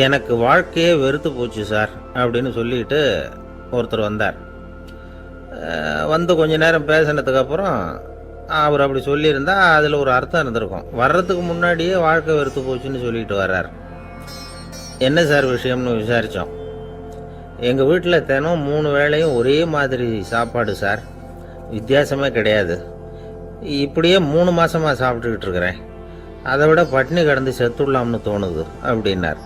எனக்கு வாழ்க்கையே வெறுத்து போச்சு சார் அப்படின்னு சொல்லிட்டு ஒருத்தர் வந்தார். வந்து கொஞ்ச நேரம் பேசினதுக்கப்புறம் அவர் அப்படி சொல்லியிருந்தா அதில் ஒரு அர்த்தம் இருந்திருக்கும். வர்றதுக்கு முன்னாடியே வாழ்க்கை வெறுத்து போச்சுன்னு சொல்லிட்டு வர்றார். என்ன சார் விஷயம்னு விசாரித்தோம். எங்கள் வீட்டில் தினம் 3 வேளையும் ஒரே மாதிரி சாப்பாடு சார், வித்தியாசமே கிடையாது. இப்படியே 3 மாதமாக சாப்பிட்டுக்கிட்டு இருக்கிறேன். அதை விட பட்டினி கிடந்து செத்துடலாம்னு தோணுது அப்படின்னார்.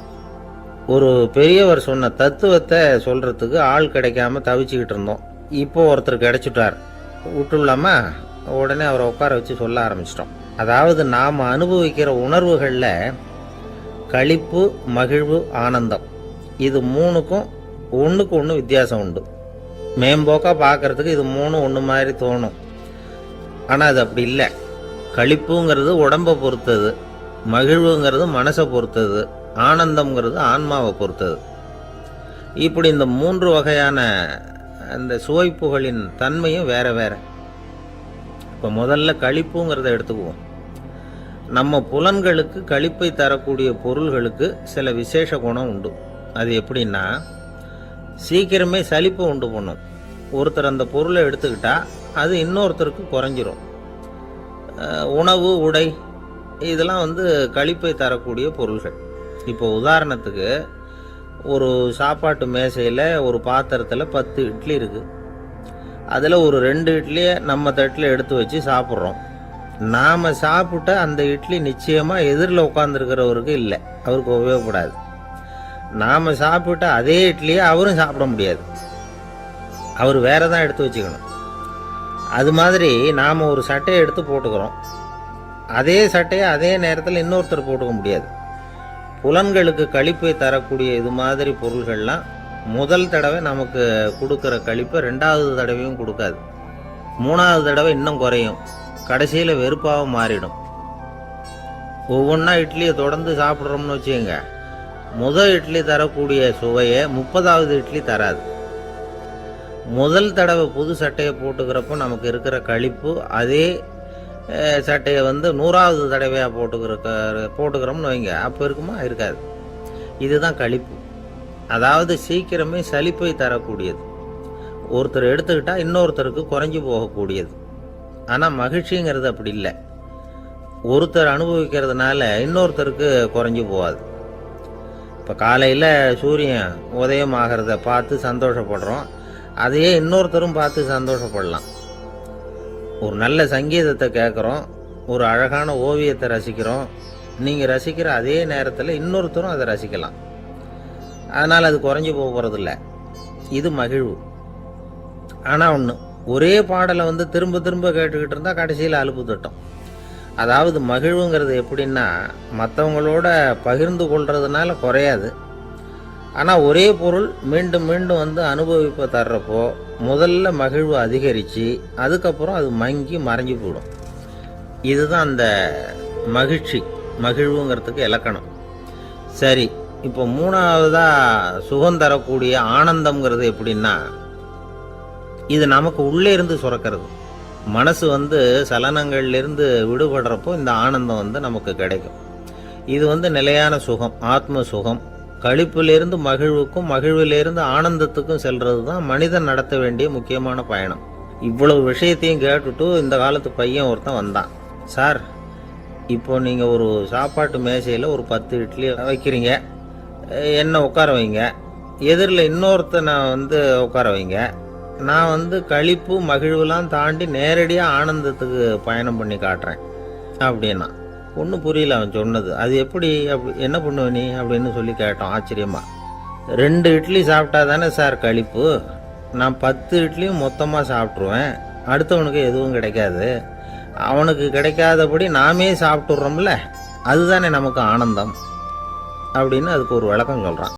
ஒரு பெரியவர் சொன்ன தத்துவத்தை சொல்கிறதுக்கு ஆள் கிடைக்காம தவிச்சுக்கிட்டு இருந்தோம். இப்போ ஒருத்தர் கிடைச்சிட்டார், விட்டுலாமா? உடனே அவரை உட்கார வச்சு சொல்ல ஆரம்பிச்சிட்டோம். அதாவது நாம் அனுபவிக்கிற உணர்வுகளில் களிப்பு, மகிழ்வு, ஆனந்தம், இது 3க்கும் ஒன்றுக்கு ஒன்று வித்தியாசம் உண்டு. மேம்போக்காக பார்க்குறதுக்கு இது 3 ஒன்று மாதிரி தோணும். ஆனால் அது அப்படி இல்லை. களிப்புங்கிறது உடம்பை பொறுத்தது, மகிழ்வுங்கிறது மனசை பொறுத்தது, ஆனந்தம்ங்கிறது ஆன்மாவை பொறுத்தது. இப்படி இந்த 3 வகையான அந்த சுவைப்புகளின் தன்மையும் வேற வேற. இப்போ முதல்ல களிப்புங்கிறத எடுத்துக்குவோம். நம்ம புலன்களுக்கு களிப்பை தரக்கூடிய பொருள்களுக்கு சில விசேஷ குணம் உண்டு. அது எப்படின்னா, சீக்கிரமே சலிப்பு உண்டு பண்ணும். ஒருத்தர் அந்த பொருளை எடுத்துக்கிட்டா அது இன்னொருத்தருக்கு குறைஞ்சிரும். உணவு, உடை, இதெல்லாம் களிப்பை தரக்கூடிய பொருள்கள். இப்போ உதாரணத்துக்கு, ஒரு சாப்பாட்டு மேசையில் ஒரு பாத்திரத்தில் 10 இட்லி இருக்குது. அதில் ஒரு 2 இட்லியை நம்ம தட்டில் எடுத்து வச்சு சாப்பிட்றோம். நாம் சாப்பிட்ட அந்த இட்லி நிச்சயமாக எதிரில் உட்காந்துருக்கிறவருக்கு இல்லை, அவருக்கு உபயோகப்படாது. நாம் சாப்பிட்ட அதே இட்லியை அவரும் சாப்பிட முடியாது, அவர் வேற தான் எடுத்து வச்சுக்கணும். அது மாதிரி நாம் ஒரு சட்டையை எடுத்து போட்டுக்கிறோம், அதே சட்டையை அதே நேரத்தில் இன்னொருத்தர் போட்டுக்க முடியாது. புலன்களுக்கு களிப்பை தரக்கூடிய இது மாதிரி பொருள்கள்லாம் முதல் தடவை நமக்கு கொடுக்குற களிப்பை 2வது தடவையும் கொடுக்காது. 3வது தடவை இன்னும் குறையும், கடைசியில் வெறுப்பாக மாறிடும். ஒவ்வொன்றா இட்லியை தொடர்ந்து சாப்பிட்றோம்னு வச்சுக்கோங்க, முதல் இட்லி தரக்கூடிய சுவையை 30வது இட்லி தராது. முதல் தடவை புது சட்டையை போட்டுக்கிறப்போ நமக்கு இருக்கிற களிப்பு அதே சட்டையை 100வது தடவையாக போட்டுக்கிறோம்னு வைங்க, அப்போ இருக்குமா? இருக்காது. இதுதான் களிப்பு. அதாவது சீக்கிரமே சலிப்பை தரக்கூடியது. ஒருத்தர் எடுத்துக்கிட்டால் இன்னொருத்தருக்கு குறைஞ்சி போகக்கூடியது. ஆனால் மகிழ்ச்சிங்கிறது அப்படி இல்லை. ஒருத்தர் அனுபவிக்கிறதுனால இன்னொருத்தருக்கு குறைஞ்சி போகாது. இப்போ காலையில் சூரியன் உதயம் ஆகிறத பார்த்து சந்தோஷப்படுறோம், அதையே இன்னொருத்தரும் பார்த்து சந்தோஷப்படலாம். ஒரு நல்ல சங்கீதத்தை கேட்குறோம், ஒரு அழகான ஓவியத்தை ரசிக்கிறோம், நீங்கள் ரசிக்கிற அதே நேரத்தில் இன்னொருத்தரும் அதை ரசிக்கலாம். அதனால் அது குறைஞ்சி போகிறதில்ல. இது மகிழ்வு. ஆனால் ஒன்று, ஒரே பாடலை திரும்ப திரும்ப கேட்டுக்கிட்டு இருந்தால் கடைசியில் அலுப்பு தட்டும். அதாவது மகிழ்வுங்கிறது எப்படின்னா, மற்றவங்களோட பகிர்ந்து கொள்றதுனால குறையாது. ஆனால் ஒரே பொருள் மீண்டும் மீண்டும் அனுபவிப்பை தர்றப்போ முதல்ல மகிழ்வு அதிகரித்து அதுக்கப்புறம் அது மங்கி மறைஞ்சு போடும். இதுதான் அந்த மகிழ்வுங்கிறதுக்கு இலக்கணம். சரி, இப்போ 3வதாக சுகம் தரக்கூடிய ஆனந்தம்ங்கிறது எப்படின்னா, இது நமக்கு உள்ளே இருந்து சுரக்கிறது. மனசு சலனங்கள்லேருந்து விடுபடுறப்போ இந்த ஆனந்தம் நமக்கு கிடைக்கும். இது நிலையான சுகம், ஆத்ம சுகம். களிப்பிலிருந்து மகிழ்வுக்கும், மகிழ்விலிருந்து ஆனந்தத்துக்கும் செல்றது தான் மனிதன் நடத்த வேண்டிய முக்கியமான பயணம். இவ்வளவு விஷயத்தையும் கேட்டுட்டு இந்த காலத்து பையன் ஒருத்தன் வந்தான். சார், இப்போ நீங்கள் ஒரு சாப்பாட்டு மேசையில் ஒரு 10 இட்லி வைக்கிறீங்க, என்னை உட்கார வைங்க, எதிரில் இன்னொருத்தனை உட்கார வைங்க, நான் களிப்பு மகிழ்வுலாம் தாண்டி நேரடியாக ஆனந்தத்துக்கு பயணம் பண்ணி காட்டுறேன் அப்படின்னா. ஒன்றும் புரியல அவன் சொன்னது. அது எப்படி, என்ன பண்ணுவ நீ அப்படின்னு சொல்லி கேட்டோம் ஆச்சரியமா. 2 இட்லி சாப்பிட்டா தானே சார் களிப்பு, நான் 10 இட்லியும் மொத்தமாக சாப்பிட்ருவேன், அடுத்தவனுக்கு எதுவும் கிடைக்காது, அவனுக்கு கிடைக்காதபடி நாமே சாப்பிட்டுடுறோம்ல, அதுதானே நமக்கு ஆனந்தம் அப்படின்னு அதுக்கு ஒரு விளக்கம் சொல்கிறான்.